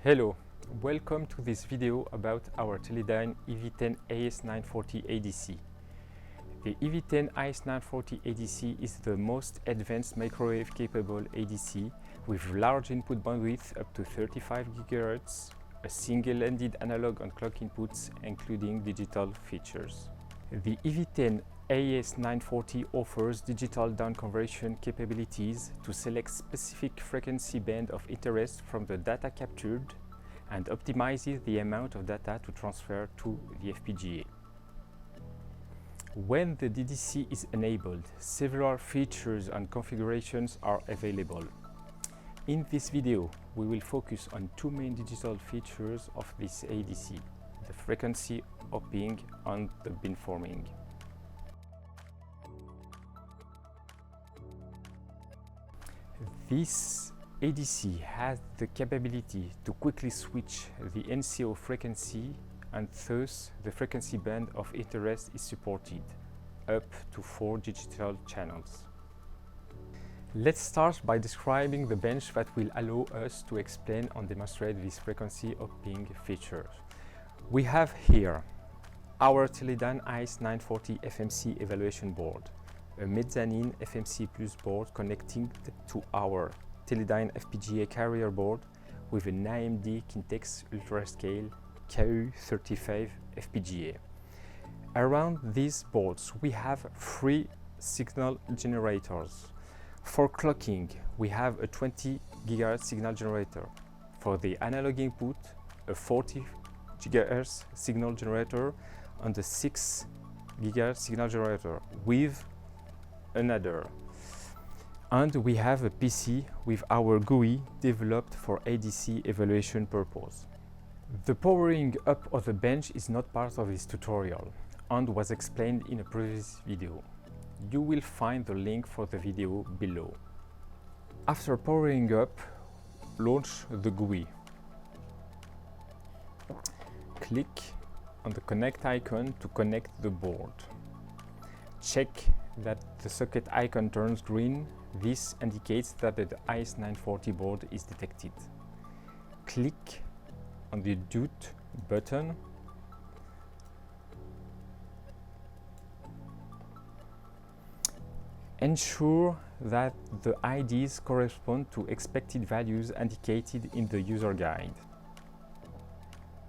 Hello, welcome to this video about our Teledyne EV10AS940 ADC. The EV10AS940 ADC is the most advanced microwave capable ADC with large input bandwidth up to 35 GHz, a single-ended analog and clock inputs including digital features. The EV10AS940 offers digital down conversion capabilities to select specific frequency band of interest from the data captured and optimizes the amount of data to transfer to the FPGA. When the DDC is enabled, several features and configurations are available. In this video, we will focus on two main digital features of this ADC, the frequency hopping and the beamforming. This ADC has the capability to quickly switch the NCO frequency, and thus the frequency band of interest is supported, up to 4 digital channels. Let's start by describing the bench that will allow us to explain and demonstrate this frequency hopping feature. We have here our Teledyne AS940 FMC evaluation board, a mezzanine FMC Plus board connecting to our Teledyne FPGA carrier board with an AMD Kintex UltraScale KU35 FPGA. Around these boards we have 3 signal generators. For clocking, we have a 20 GHz signal generator. For the analog input, a 40 GHz signal generator and a 6 GHz signal generator with another. And we have a PC with our GUI developed for ADC evaluation purpose. The powering up of the bench is not part of this tutorial and was explained in a previous video. You will find the link for the video below. After powering up, launch the GUI. Click on the connect icon to connect the board. Check that the socket icon turns green. This indicates that the AS940 board is detected. Click on the DUT button. Ensure that the IDs correspond to expected values indicated in the user guide.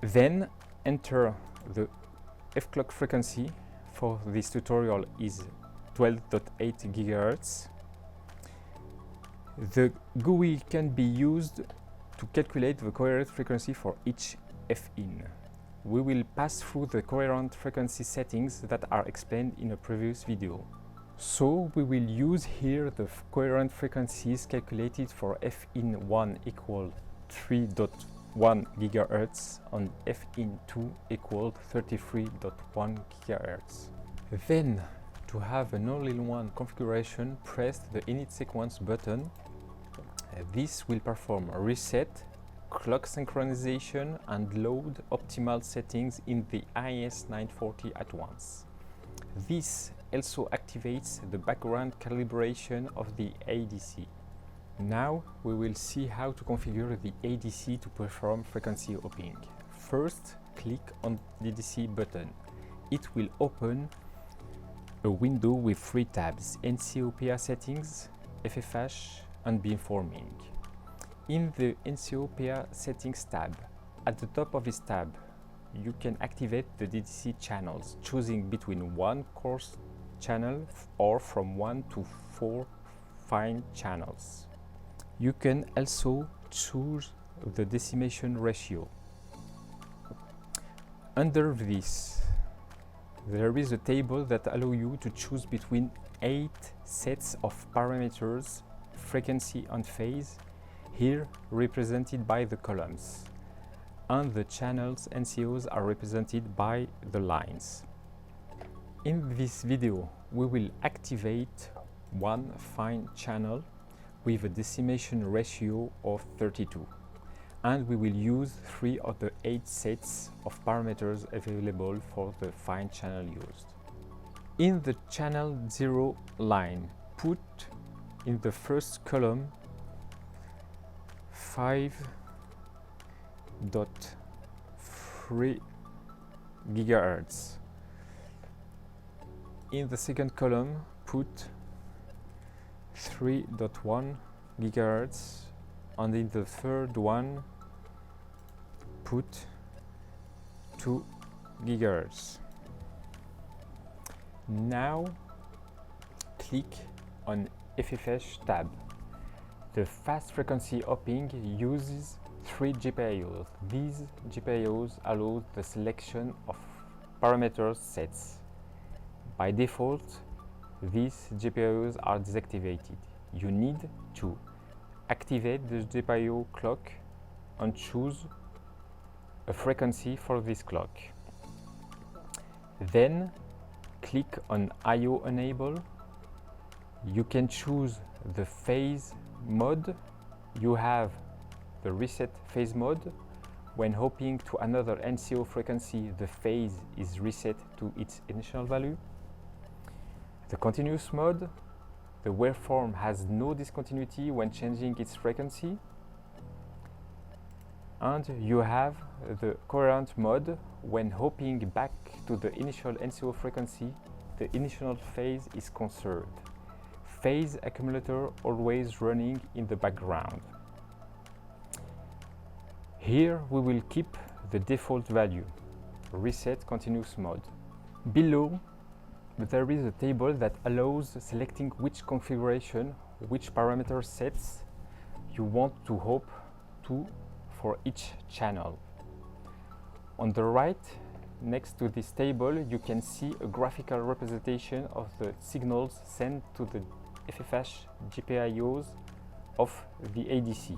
Then enter the F-clock frequency. For this tutorial is 12.8 GHz. The GUI can be used to calculate the coherent frequency for each F-in. We will pass through the coherent frequency settings that are explained in a previous video. So we will use here the coherent frequencies calculated for F-in1 equal 3.1 GHz and F-in2 equal 33.1 GHz. Then, to have an all-in-one configuration, press the init sequence button. This will perform a reset, clock synchronization and load optimal settings in the AS940 at once. This also activates the background calibration of the ADC. Now we will see how to configure the ADC to perform frequency hopping. First, click on the DDC button. It will open a window with 3 tabs: NCOPA settings, FFH and beamforming. In the NCOPA settings tab, at the top of this tab, you can activate the DDC channels, choosing between 1 coarse channel or from 1 to 4 fine channels. You can also choose the decimation ratio. Under this, there is a table that allows you to choose between 8 sets of parameters, frequency and phase, here represented by the columns, and the channels NCOs are represented by the lines. In this video, we will activate 1 fine channel with a decimation ratio of 32, and we will use 3 of the 8 sets of parameters available for the fine channel used. In the channel 0 line, put in the first column 5 3.3 GHz. In the second column, put 3.1 GHz, and in the third one, put 2 GHz. Now, click on FFH tab. The fast frequency hopping uses 3 GPIOs. These GPIOs allow the selection of parameter sets. By default, these GPIOs are deactivated. You need to activate the GPIO clock and choose a frequency for this clock. Then click on I/O Enable. You can choose the phase mode. You have the reset phase mode. When hopping to another NCO frequency, the phase is reset to its initial value. The continuous mode, the waveform has no discontinuity when changing its frequency. And you have the coherent mode. When hopping back to the initial NCO frequency, the initial phase is conserved. Phase accumulator always running in the background. Here we will keep the default value, reset continuous mode. Below, there is a table that allows selecting which configuration, which parameter sets you want to hop to for each channel. On the right, next to this table, you can see a graphical representation of the signals sent to the FFH GPIOs of the ADC.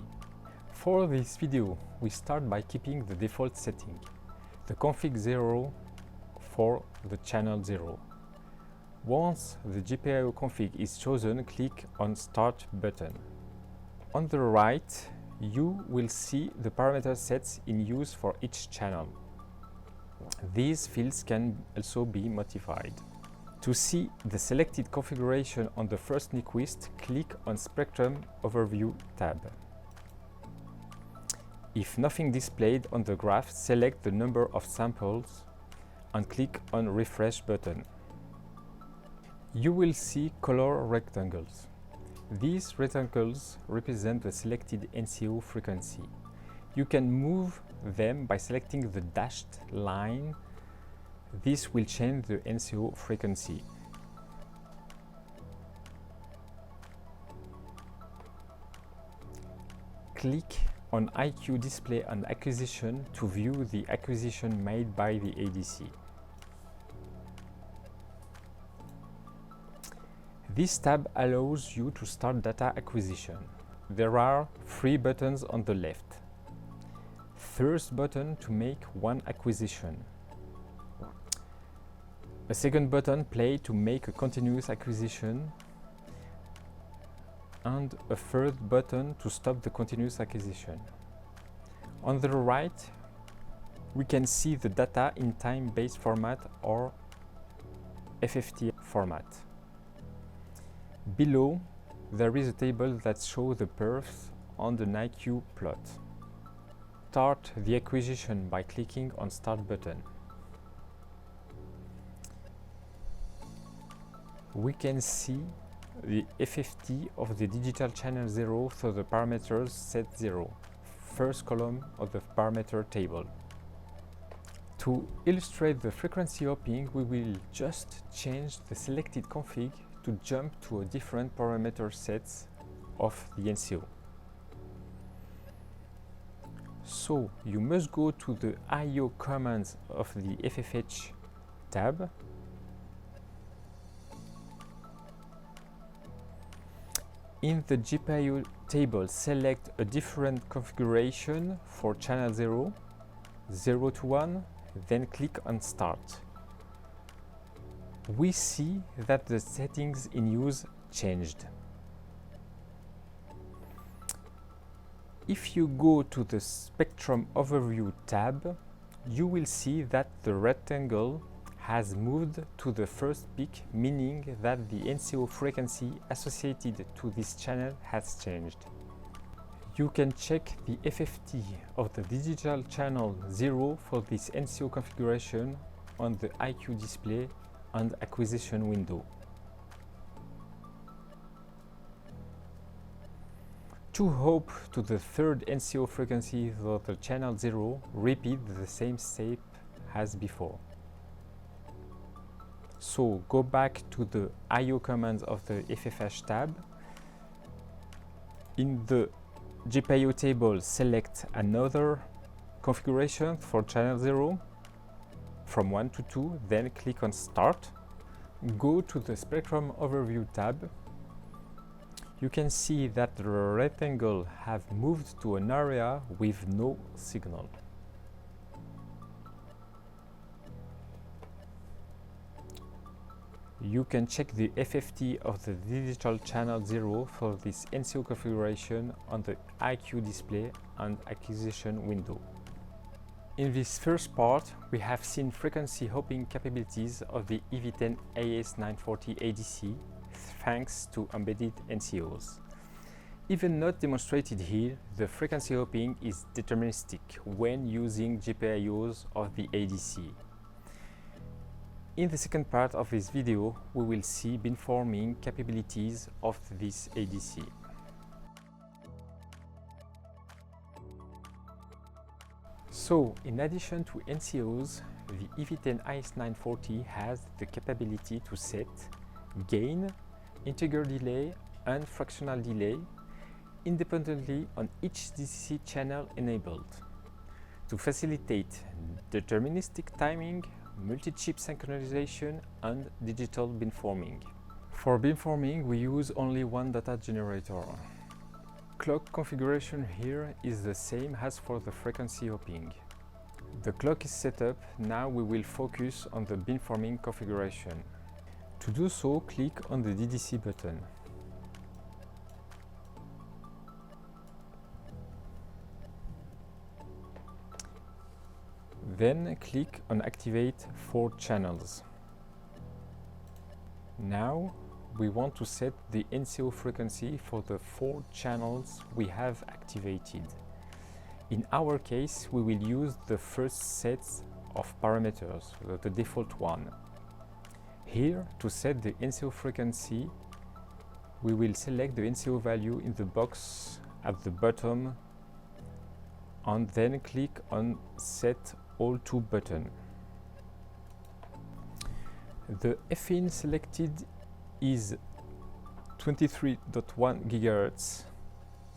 For this video, we start by keeping the default setting, the config 0 for the channel 0. Once the GPIO config is chosen, click on Start button. On the right, you will see the parameter sets in use for each channel. These fields can also be modified. To see the selected configuration on the first Nyquist, click on Spectrum Overview tab. If nothing displayed on the graph, select the number of samples and click on Refresh button. You will see color rectangles. These rectangles represent the selected NCO frequency. You can move them by selecting the dashed line. This will change the NCO frequency. Click on IQ Display and Acquisition to view the acquisition made by the ADC. This tab allows you to start data acquisition. There are 3 buttons on the left. First button to make one acquisition. A second button play to make a continuous acquisition. And a third button to stop the continuous acquisition. On the right, we can see the data in time-based format or FFT format. Below, there is a table that shows the perfs on the IQ plot. Start the acquisition by clicking on Start button. We can see the FFT of the digital channel 0 for the parameters set 0, first column of the parameter table. To illustrate the frequency hopping, we will just change the selected config to jump to a different parameter sets of the NCO. So you must go to the I/O commands of the FFH tab. In the GPIO table, select a different configuration for channel 0, 0 to 1, then click on Start. We see that the settings in use changed. If you go to the Spectrum Overview tab, you will see that the rectangle has moved to the first peak, meaning that the NCO frequency associated to this channel has changed. You can check the FFT of the digital channel 0 for this NCO configuration on the IQ display and acquisition window. To hop to the third NCO frequency for the channel 0, repeat the same step as before. So go back to the I/O commands of the FFH tab. In the GPIO table, select another configuration for channel 0 from 1 to 2, then click on Start. Go to the Spectrum Overview tab. You can see that the rectangle have moved to an area with no signal. You can check the FFT of the digital channel 0 for this NCO configuration on the IQ display and acquisition window. In this first part, we have seen frequency hopping capabilities of the EV10AS940 ADC thanks to embedded NCOs. Even not demonstrated here, the frequency hopping is deterministic when using GPIOs of the ADC. In the second part of this video, we will see beamforming capabilities of this ADC. So, in addition to NCOs, the EV10AS940 has the capability to set gain, integer delay and fractional delay independently on each DCC channel enabled to facilitate deterministic timing, multi-chip synchronization and digital beamforming. For beamforming, we use only one data generator. Clock configuration here is the same as for the frequency hopping. The clock is set up, now we will focus on the beamforming configuration. To do so, click on the DDC button. Then click on Activate 4 channels. Now we want to set the NCO frequency for the 4 channels we have activated. In our case, we will use the first set of parameters, the default one. Here, to set the NCO frequency, we will select the NCO value in the box at the bottom and then click on Set All To button. The FIN selected is 23.1 GHz.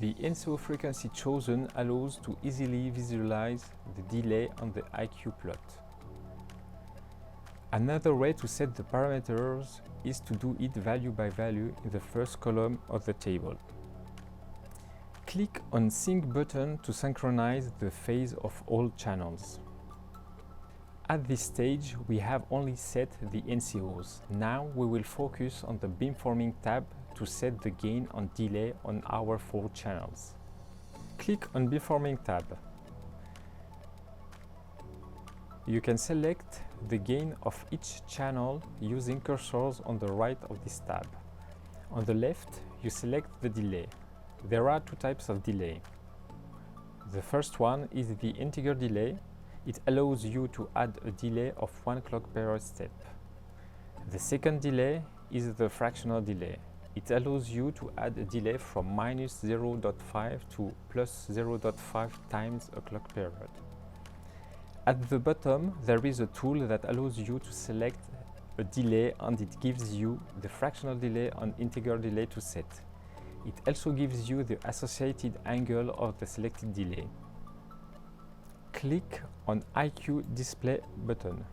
The NCO frequency chosen allows to easily visualize the delay on the IQ plot. Another way to set the parameters is to do it value by value in the first column of the table. Click on Sync button to synchronize the phase of all channels. At this stage, we have only set the NCOs. Now we will focus on the beamforming tab to set the gain and delay on our 4 channels. Click on Beamforming tab. You can select the gain of each channel using cursors on the right of this tab. On the left, you select the delay. There are 2 types of delay. The first one is the integer delay. It allows you to add a delay of 1 clock per step. The second delay is the fractional delay. It allows you to add a delay from minus 0.5 to plus 0.5 times a clock period. At the bottom, there is a tool that allows you to select a delay and it gives you the fractional delay and integer delay to set. It also gives you the associated angle of the selected delay. Click on IQ Display button.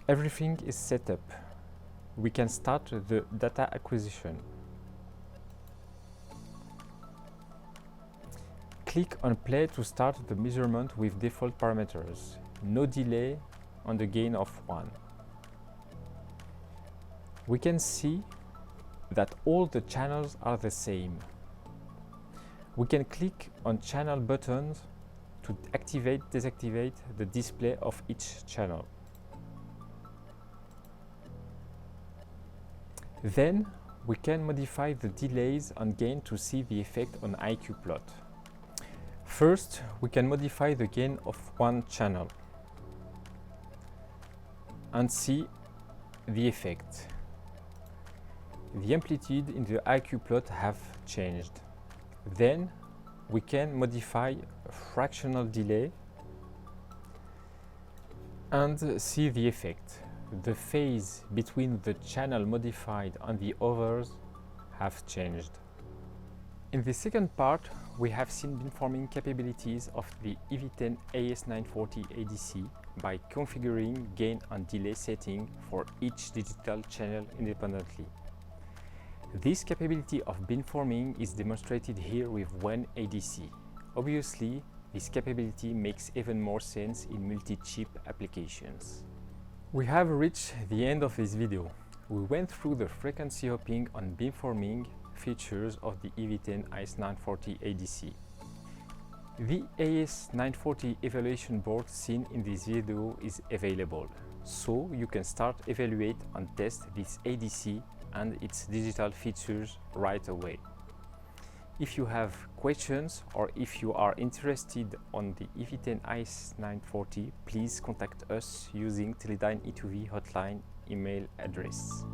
Everything is set up. We can start the data acquisition. Click on Play to start the measurement with default parameters. No delay on the gain of 1. We can see that all the channels are the same. We can click on channel buttons to activate, deactivate the display of each channel. Then we can modify the delays and gain to see the effect on IQ plot. First, we can modify the gain of one channel and see the effect. The amplitude in the IQ plot have changed. Then we can modify a fractional delay and see the effect. The phase between the channel modified and the others have changed. In the second part, we have seen beamforming capabilities of the EV10AS940 ADC by configuring gain and delay setting for each digital channel independently. This capability of beamforming is demonstrated here with one ADC. Obviously, this capability makes even more sense in multi-chip applications. We have reached the end of this video. We went through the frequency hopping and beamforming features of the EV10AS940 ADC. The AS940 evaluation board seen in this video is available, so you can start evaluate and test this ADC and its digital features right away. If you have questions or if you are interested on the EV10AS940, please contact us using Teledyne E2V hotline email address.